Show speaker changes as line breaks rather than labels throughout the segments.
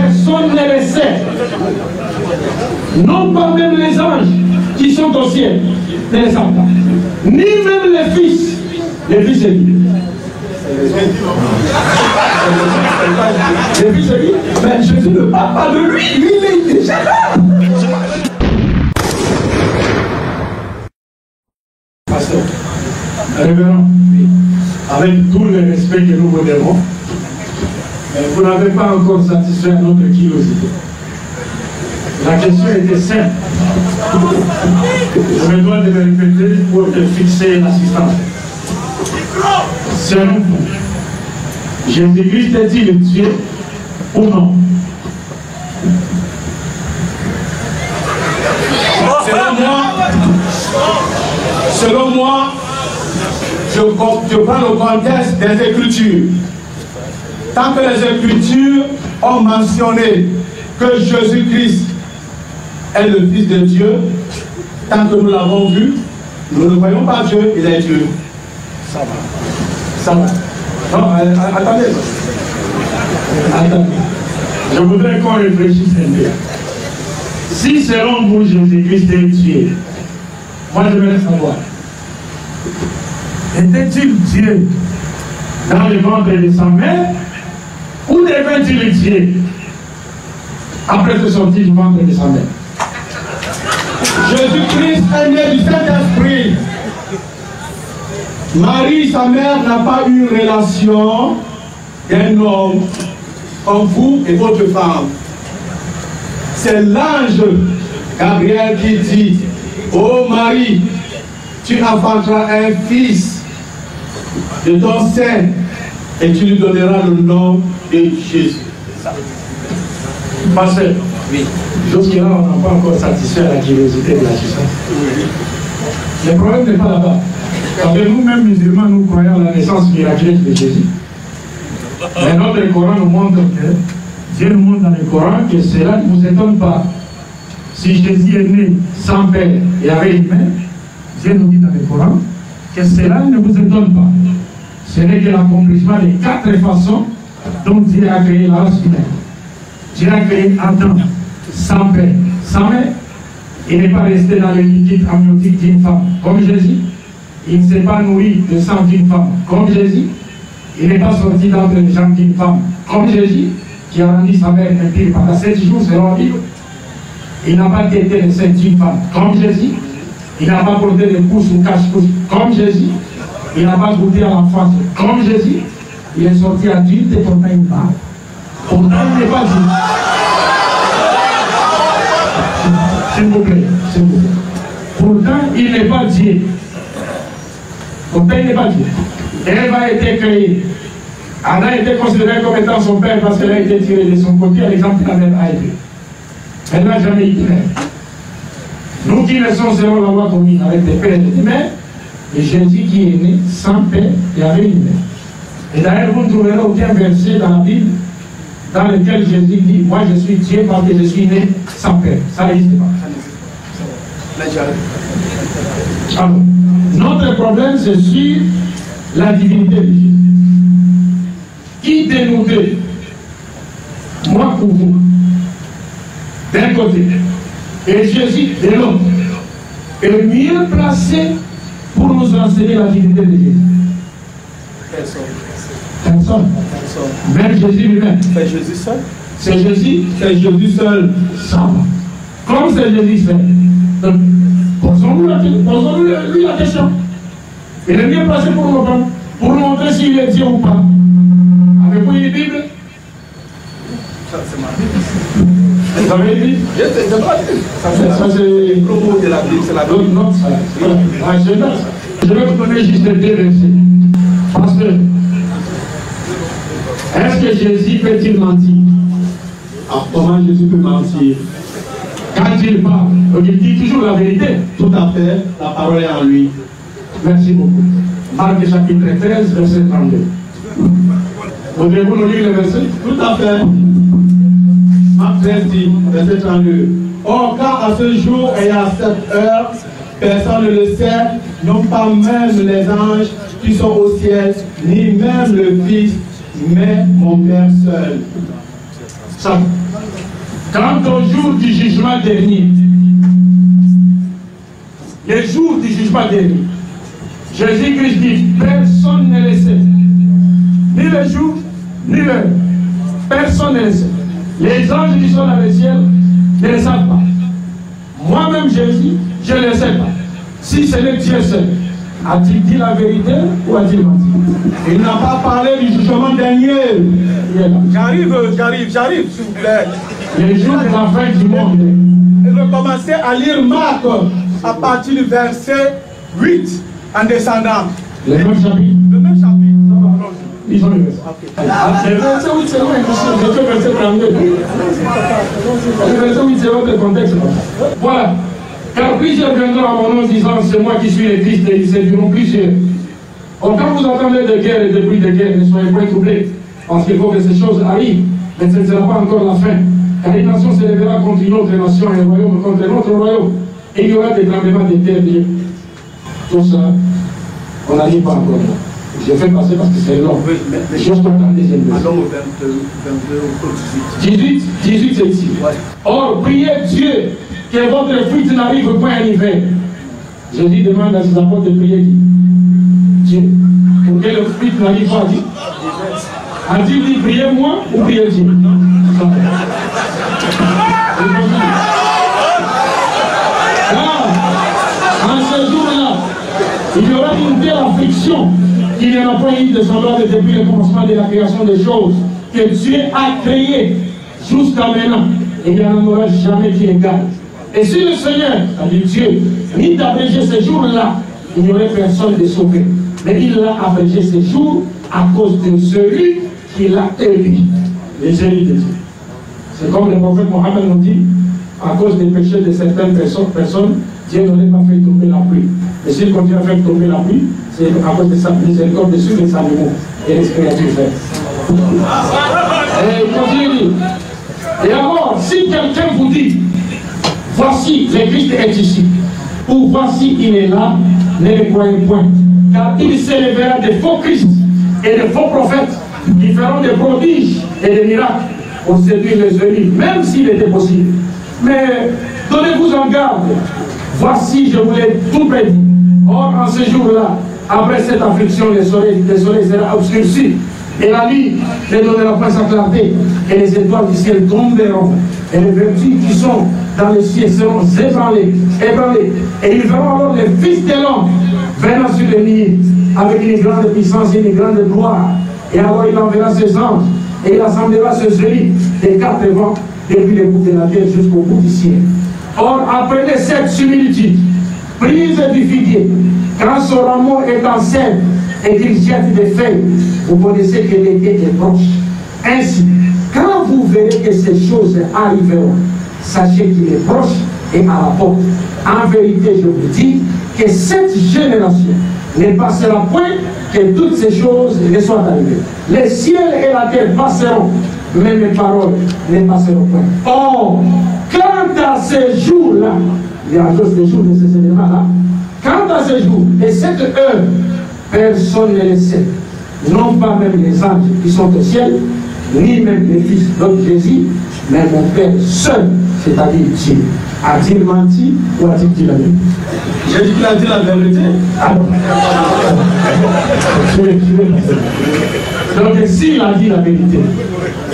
personne ne le sait. Non pas même les anges qui sont au ciel ne le savent pas. Ni même les fils. Les fils c'est qui? Les fils c'est qui? Mais Jésus ne parle pas de lui. Lui il est déjà là. Pasteur, révérend, avec tout le respect que nous vous devons, vous n'avez pas encore satisfait notre curiosité. La question était simple. Je me dois de me répéter pour fixer l'assistance. Selon vous, Jésus-Christ est-il Dieu ou non? Selon moi, je prends le contexte des Écritures. Tant que les Écritures ont mentionné que Jésus-Christ est le Fils de Dieu, tant que nous l'avons vu, nous ne voyons pas Dieu, il est Dieu. Ça va. Ça va. Non, attendez. Attendez. Je voudrais qu'on réfléchisse un peu. Si selon vous, Jésus-Christ est Dieu, moi je voudrais savoir, était-il Dieu dans le ventre de sa mère ou devint-il Dieu après se sortir du ventre de sa mère? Jésus-Christ est né du Saint-Esprit. Marie, sa mère, n'a pas eu une relation d'un homme comme vous et votre femme. C'est l'ange Gabriel qui dit: ô Marie, tu enfanteras un fils de ton sein et tu lui donneras le nom de Jésus. Pasteur, oui. Jusque-là, on n'a pas encore satisfait la curiosité de la puissance. Le problème n'est pas là-bas. Parce que nous-mêmes, musulmans, nous croyons à la naissance miraculeuse de Jésus. Mais notre Coran nous montre que, Dieu nous montre dans le Coran que cela ne vous étonne pas. Si Jésus est né sans père et avec une mère, Dieu nous dit dans le Coran que cela ne vous étonne pas. Ce n'est que l'accomplissement des 4 façons dont Dieu a créé la race humaine. Dieu a créé Adam sans père, sans mère. Il n'est pas resté dans le liquide amniotique d'une femme comme Jésus. Il ne s'est pas nourri de sang d'une femme comme Jésus. Il n'est pas sorti d'entre les jambes d'une femme comme Jésus, qui a rendu sa mère impure pendant 7 jours selon la Bible. Il n'a pas tété le sein d'une femme comme Jésus. Il n'a pas porté de pouce ou cache-pouce comme Jésus. Il n'a pas goûté à l'enfance comme Jésus. Il est sorti adulte et pourtant une femme. Pourtant il n'est pas Dieu. S'il vous plaît, s'il vous plaît. Pourtant il n'est pas Dieu. Pourtant il n'est pas Dieu. Ève a été créée. Adam a été considéré comme étant son père parce qu'elle a été tirée de son côté, à l'exemple de la mère a été. Elle n'a jamais eu de père. Nous qui naissons selon la loi commune avec des pères et des mères, et Jésus qui est né sans père et avec une mère. Et d'ailleurs, vous ne trouverez aucun verset dans la Bible dans lequel Jésus dit: moi je suis Dieu parce que je suis né sans père. Ça n'existe pas. Alors, notre problème c'est sur la divinité de Jésus. Qui dénouait, moi pour vous, d'un côté, et Jésus de l'autre, est mieux placé pour nous enseigner la divinité de Jésus? Personne. Même Jésus lui-même.
C'est Jésus seul.
C'est Jésus seul. Ça va. Comme c'est Jésus seul. Donc, posons-nous la question. Il est mieux placé pour nous répondre, pour nous montrer s'il est Dieu ou pas. Avez-vous une Bible?
Ça, c'est ma Bible.
Vous avez une Bible?
Ça, c'est le propos de la Bible, c'est la Bible.
Non, je vais vous donner juste 2 versets. Parce que, est-ce que Jésus peut-il mentir? Comment Jésus peut mentir? Quand il parle, donc il dit toujours la vérité.
Tout à fait, la parole est en lui.
Merci beaucoup. Marc chapitre 13, verset 32. Voudrez-vous nous lire le verset?
Tout à fait. Marc 13 dit, verset 32. Or, car à ce jour et à cette heure, personne ne le sait, non pas même les anges qui sont au ciel, ni même le Fils, mais mon Père seul.
Ça. Quant au jour du jugement dernier, les jours du jugement dernier, Jésus-Christ dit, personne ne le sait. Ni le jour, ni l'heure. Personne ne le sait. Les anges qui sont dans le ciel ne le savent pas. Moi-même, Jésus, je ne le sais pas. Si ce n'est Dieu seul, a-t-il dit la vérité ou a-t-il menti?
Il n'a pas parlé du jugement dernier.
J'arrive, s'il vous plaît.
Les jours de la fin du monde.
Et je vais commencer à lire Marc à partir du verset 8 en descendant.
Le même chapitre.
Le même chapitre.
Ils ont le verset. Le verset 8, c'est loin. Je fais verset 32. Le verset 8, c'est votre contexte. Voilà. Car plusieurs viendront à mon nom disant, c'est moi qui suis le Christ, et ils séduiront plusieurs. Or, quand vous entendez de guerre et de bruit de guerre, ne soyez pas troublés, parce qu'il faut que ces choses arrivent, mais ce ne sera pas encore la fin. Car une nation se lèvera contre une autre nation et un royaume contre un autre royaume. Et il y aura des tremblements de terre. Tout ça, on n'a dit pas encore. Je fais passer parce que c'est long.
Oui,
mais juste pour la deuxième verset.
Allons au
18, c'est ici.
Ouais.
Or, priez Dieu que votre fuite n'arrive point à l'hiver. Jésus demande à ses apôtres de prier qui? Dieu. Pour que le fuite n'arrive pas à Dieu. A-t-il dit priez-moi ou priez Dieu? En ce jour-là, il y aura une telle affliction qu'il n'y en a pas eu de semblable depuis le commencement de la création des choses que Dieu a créé jusqu'à maintenant. Et il n'y en aura jamais qui égale. Et si le Seigneur, c'est-à-dire Dieu, mit d'abréger ces jours-là, il n'y aurait personne de sauvé. Mais il a abrégé ces jours à cause de celui qui l'a élu, les élus de Dieu. C'est comme le prophète Mohammed nous dit, à cause des péchés de certaines personnes, Dieu n'aurait pas fait tomber la pluie. Et s'il continue à faire tomber la pluie, c'est à cause de sa miséricorde sur les animaux et les créatures faibles. Et il continue. Et alors, si quelqu'un vous dit, voici, le Christ est ici, ou voici, il est là, ne le croyez point. Car il s'élèvera de faux Christ et de faux prophètes qui feront des prodiges et des miracles pour séduire les élus, même s'il était possible. Mais donnez-vous en garde. Voici, je vous l'ai tout prédit. Or, en ce jour-là, après cette affliction, le soleil sera obscurci, et la nuit ne donnera pas sa clarté, et les étoiles du ciel tomberont, et les vertus qui sont dans le ciel seront ébranlées, et ils verront alors les fils de l'homme venant sur les nids, avec une grande puissance et une grande gloire. Et alors il enverra ses anges, et il assemblera ses élus des quatre vents, depuis les bouts de la terre jusqu'au bout du ciel. Or, après cette similitude, prise du figuier, quand son rameau est en sève et qu'il jette des feuilles, vous connaissez que l'été est proche. Ainsi, quand vous verrez que ces choses arriveront, sachez qu'il est proche et à la porte. En vérité, je vous dis que cette génération ne passera point que toutes ces choses ne soient arrivées. Les ciels et la terre passeront, mais mes paroles ne passeront point. Or, quant à ces jours-là, il y a tous ces jours de ces éléments-là, quant à ces jours et cette heure, personne ne le sait. Non pas même les anges qui sont au ciel, ni même les fils d'homme Jésus, mais mon Père seul, c'est-à-dire Dieu. A-t-il menti ou a-t-il dit la vérité?
J'ai dit qu'il a dit la vérité.
Alors, donc s'il a dit la vérité,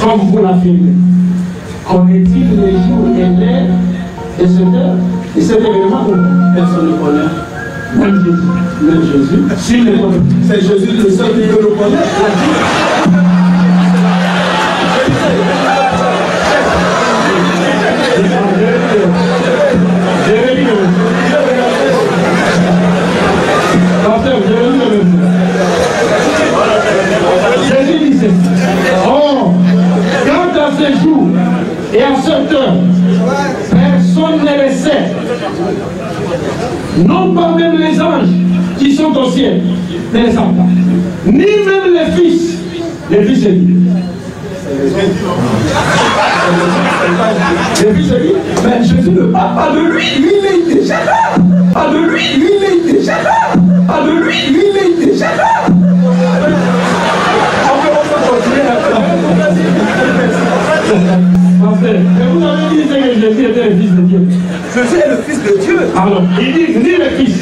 comme vous l'affirmez, connaît-il les jours et l'heure et cette heure et cet événement?
Personne ne connaît.
Même Jésus.
Même Jésus.
S'il le connaît.
C'est Jésus le seul qui peut le connaître.
Jésus disait, oh, quant à ces jours et à cette heure, personne ne le sait. Non pas même les anges qui sont au ciel ne le savent pas. Ni même les fils de Dieu. Les fils de Dieu.
Mais Jésus ne parle pas de lui, lui il est déjà là. Pas de lui, lui il est déjà là. Pas de lui, lui il est déjà là. On peut continuer.
Pasteur, mais vous avez dit que Jésus était le Fils de Dieu.
Jésus est le Fils de Dieu.
Alors, il dit ni le Fils.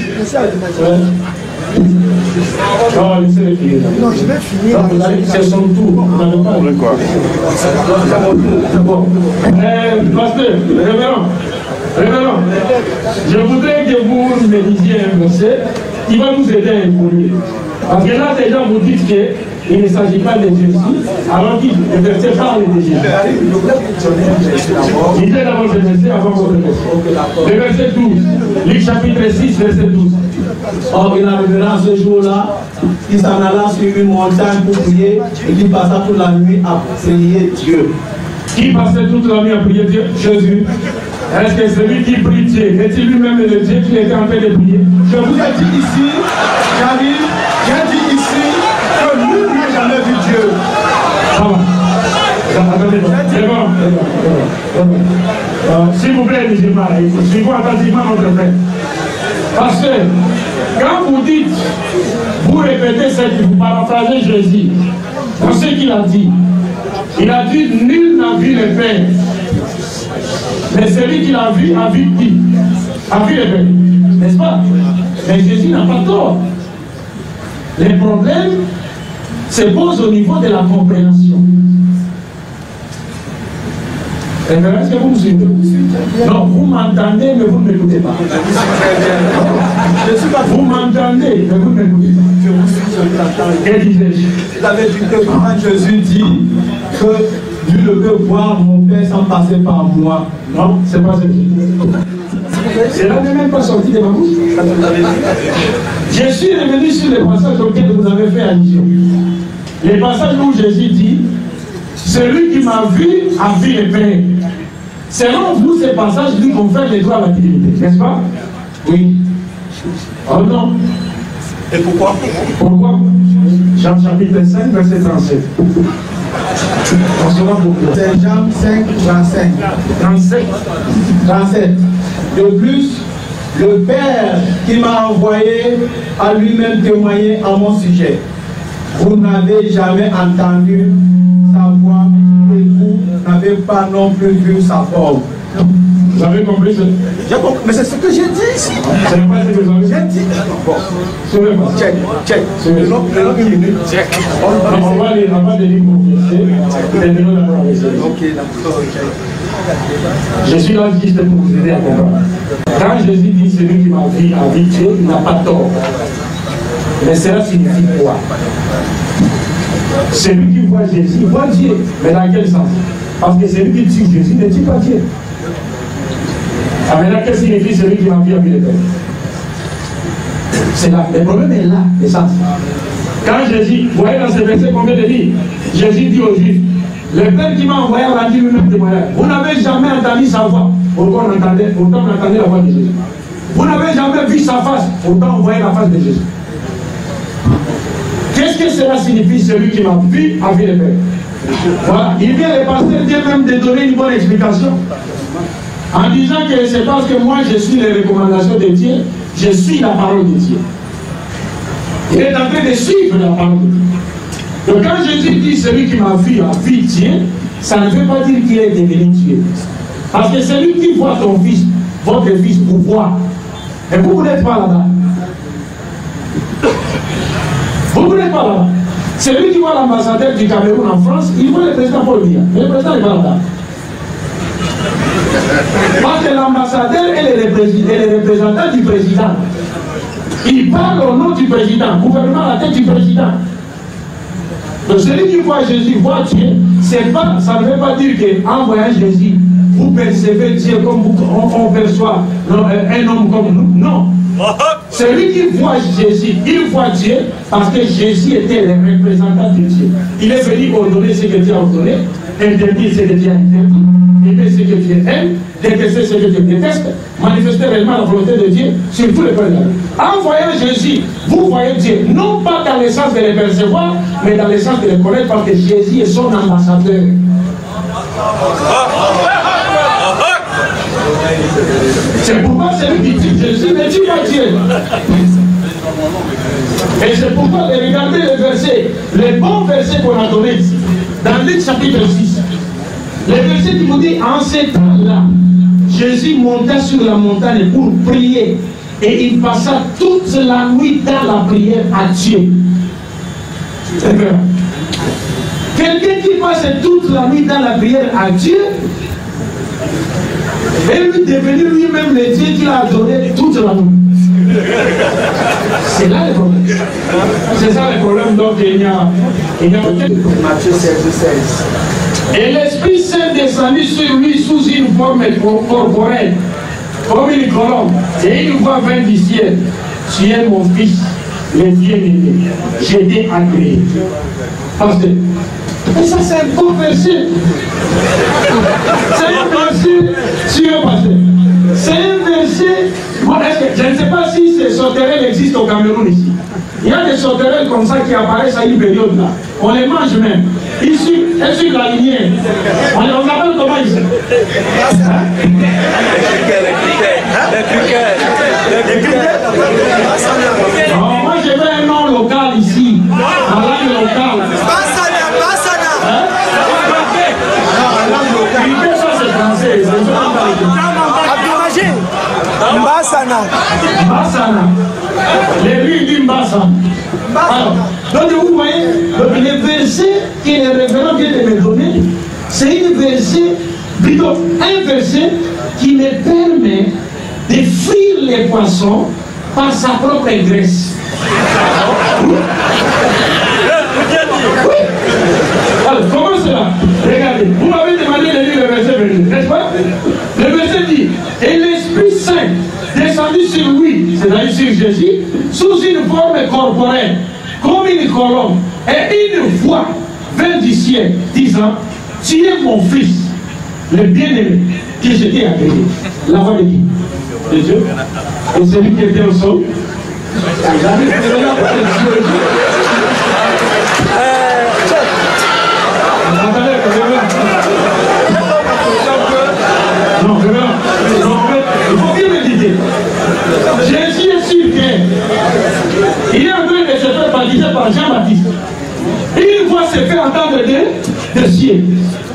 Non, laissez le finir.
Non, je vais finir.
C'est son tour. Vous n'avez pas le quoi. C'est bon. Pasteur, révérend, je voudrais que vous me disiez un verset qui va nous aider à évoluer. Parce que là, déjà, vous dites qu'il ne s'agit pas de Jésus, alors que le verset parle de Jésus. Lisez d'abord ce verset avant votre verset. Le verset 12, Luc chapitre 6, verset 12.
Or, il arrivera ce jour-là, il s'en alla sur une montagne pour prier et qui passa toute la nuit à prier Dieu.
Qui passait toute la nuit à prier Dieu? Jésus. Est-ce que celui qui prie Dieu, est-il lui-même le Dieu qui était en train de prier?
Je vous ai dit ici, j'arrive, j'ai dit ici que nous n'avons jamais vu Dieu.
Ça va. Attendez, c'est bon. S'il vous plaît, musulmans, suivons attentivement notre frère. Parce que quand vous dites, vous répétez vous paraphrasez Jésus, dans ce qu'il a dit. Il a dit, nul n'a vu le Père. Mais celui qui l'a vu a vu qui? A vu le Père. N'est-ce pas? Mais Jésus n'a pas tort. Les problèmes se posent au niveau de la compréhension. Est-ce que vous me suivez? Non, vous m'entendez, mais vous ne m'écoutez pas. Vous m'entendez, mais vous ne m'écoutez pas.
Je vous suis,
que disais-je?
Il avait dit que quand Jésus dit que Dieu ne peut voir mon Père sans passer par moi.
Non, c'est pas ce que cela n'est même pas sorti de ma bouche. Je suis revenu sur les passages auxquels vous avez fait allusion. Les passages où Jésus dit, celui qui m'a vu a vu le Père. Selon vous, ces passages lui confèrent les droits à la divinité, n'est-ce pas? Oui. Oh non.
Et pourquoi?
Pourquoi? Jean chapitre 5, verset 37. On saura pourquoi.
C'est Jean 5, 35. 37. De plus, le Père qui m'a envoyé a lui-même témoigné en mon sujet. Vous n'avez jamais entendu sa voix et vous n'avez pas non plus vu sa forme.
Vous avez compris ça?
J'ai compris, mais c'est ce que j'ai dit ici.
C'est pas ce que vous avez dit?
J'ai dit. Bon. Check. Le nom une minute. Check.
On va les lire pour terminons d'abord avec ça.
Ok, d'accord.
Je suis là juste pour vous aider à comprendre. Quand Jésus dit celui qui m'a vu a vu Dieu, il n'a pas tort. Mais cela signifie quoi? Celui qui voit Jésus voit Dieu. Mais dans quel sens? Parce que celui qui tue Jésus ne tue pas Dieu. Ah, maintenant, qu'est-ce que signifie celui qui m'a vu a vu le Père? C'est là. Le problème est là, l'essence. Quand Jésus, vous voyez dans ce verset combien de dit, Jésus dit aux Juifs, le Père qui m'a envoyé a rendu lui-même témoignage. Vous n'avez jamais entendu sa voix. Pourtant on entendait la voix de Jésus. Vous n'avez jamais vu sa face. Pourtant on voyait la face de Jésus. Qu'est-ce que cela signifie? Celui qui m'a vu a vu le Père. Voilà. Il vient le pasteur vient même de donner une bonne explication. En disant que c'est parce que moi je suis les recommandations de Dieu, je suis la parole de Dieu. Il est en train de suivre la parole de Dieu. Donc quand Jésus dit celui qui m'a vu a vu Dieu, ça ne veut pas dire qu'il est devenu Dieu. Parce que celui qui voit ton fils, votre fils, vous voit. Et vous n'êtes pas là-bas. Vous n'êtes pas là-bas. Celui qui voit l'ambassadeur du Cameroun en France, il voit le président Paul Biya. Mais le président n'est pas là-bas. Parce que l'ambassadeur est le représentant du président. Il parle au nom du président, gouvernement à la tête du président. Donc celui qui voit Jésus voit Dieu, ça ne veut pas dire qu'en voyant Jésus, vous percevez Dieu comme on perçoit un homme comme nous. Non. Celui qui voit Jésus, il voit Dieu parce que Jésus était le représentant de Dieu. Il est venu ordonner ce que Dieu a ordonné, interdire ce que Dieu a interdit, aimer ce que Dieu aime, détester ce que Dieu déteste, manifester réellement la volonté de Dieu sur tous les plans. En voyant Jésus, vous voyez Dieu, non pas dans le sens de le percevoir, mais dans le sens de le connaître parce que Jésus est son ambassadeur. C'est pourquoi celui qui dit Jésus ne dit pas Dieu. Et c'est pourquoi regardez le verset, les bons versets qu'on a donnés ici, dans Luc chapitre 6.
Le verset qui vous dit, en ce temps-là, Jésus monta sur la montagne pour prier. Et il passa toute la nuit dans la prière à Dieu. Quelqu'un qui passe toute la nuit dans la prière à Dieu, et lui devenir lui-même le Dieu qu'il a adoré toute la nuit. C'est là le problème. C'est ça le problème. Donc il y a
Matthieu 16.
Et l'Esprit Saint descendit sur lui sous une forme corporelle, comme une colombe, et une voix vint du ciel. Tu es mon fils, le bien-aimé. J'ai été agréé. Et ça, c'est un bon verset. C'est un verset sur passé. C'est un verset. Je ne sais pas si ces sauterelles existent au Cameroun ici. Il y a des sauterelles comme ça qui apparaissent à une période là. On les mange même. Ici, elles sont la lignée. On appelle comment ici? Les criquets. Moi, je veux un nom local ici. En langue locale.
Mbassana.
Mbassana. Les lui dit Mbassana. Alors, donc vous voyez, le verset que le révérend vient de me donner, c'est un verset qui me permet de fuir les poissons par sa propre graisse. Oui. Alors, comment cela? Regardez, vous m'avez demandé de lire le verset, n'est-ce pas? Le verset dit, et l'Esprit Saint descendu sur lui, c'est-à-dire sur Jésus, sous une forme corporelle, comme une colombe, et une voix vint du ciel, disant, tu es mon fils, le bien-aimé, que je t'ai agréé. La voix de qui? De Dieu. Et celui qui était au sol. Il faut bien méditer. Jésus est sur terre. Il est en train de se faire baptiser par Jean-Baptiste. Une voix se fait entendre de ciel.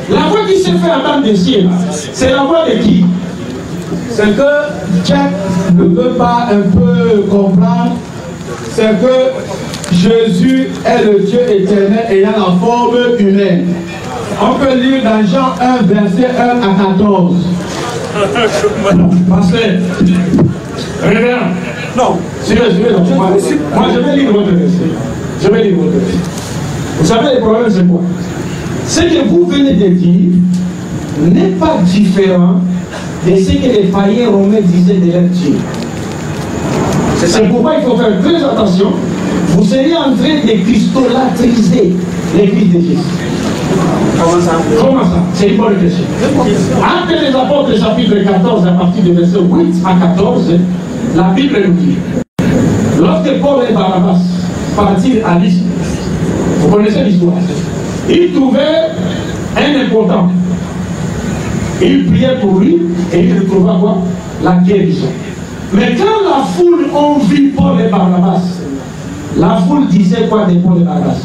La voix qui se fait entendre de ciel, c'est la voix de qui?
C'est que Jack ne veut pas un peu comprendre, c'est que Jésus est le Dieu éternel ayant la forme humaine. On peut lire dans Jean 1, verset 1 à 14.
Pasteur, révérend. Non, moi je vais lire votre verset. Vous savez, le problème c'est quoi? Ce que vous venez de dire n'est pas différent de ce que les païens romains disaient de leur Dieu. C'est pourquoi il faut faire très attention. Vous seriez en train de cristallariser l'église de Jésus. Comment ça? C'est une bonne question. Actes des Apôtres, chapitre 14, à partir du verset 8 à 14, la Bible nous dit, lorsque Paul et Barnabas partirent à Lystre, vous connaissez l'histoire, ils trouvaient un important. Ils priaient pour lui et ils trouvaient quoi? La guérison. Mais quand la foule ont vu Paul et Barnabas, la foule disait quoi de Paul et Barnabas?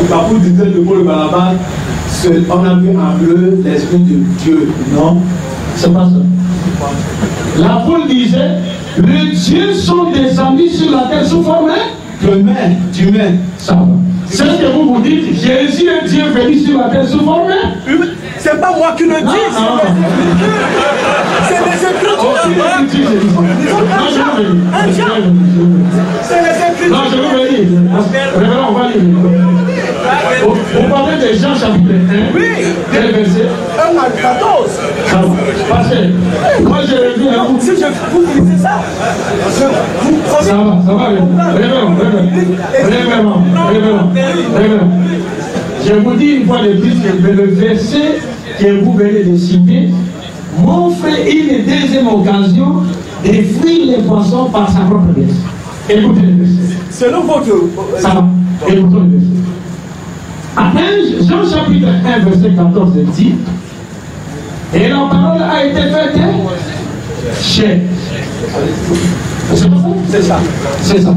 La foule disait de Paul et Barnabas, on a vu en bleu l'esprit de Dieu. Non,
c'est pas ça. La foule disait, les dieux sont descendus sur la terre sous forme
d'humain.
Ça va. C'est ce que vous dites, Jésus est Dieu venu sur la terre sous forme.
C'est pas moi qui le dis, c'est les Écritures. C'est les Écritures.
Non, je veux venir. Révérend, on va lire. Vous parlez de Jean chapitre 1.
Oui.
Quel verset?
1 à 14.
Ça va. Parce que moi je l'ai vu.
Si vous lisez ça,
ça va. Révérend. Je vous dis une fois de plus que le verset que vous venez de citer m'offre une deuxième occasion de fuir les poissons par sa propre graisse. Écoutez le verset.
Selon votre...
Ça va. Écoutez le verset. À Jean chapitre 1, verset 14 dit, et la parole a été faite chair. C'est pas ça?
C'est ça.
C'est ça.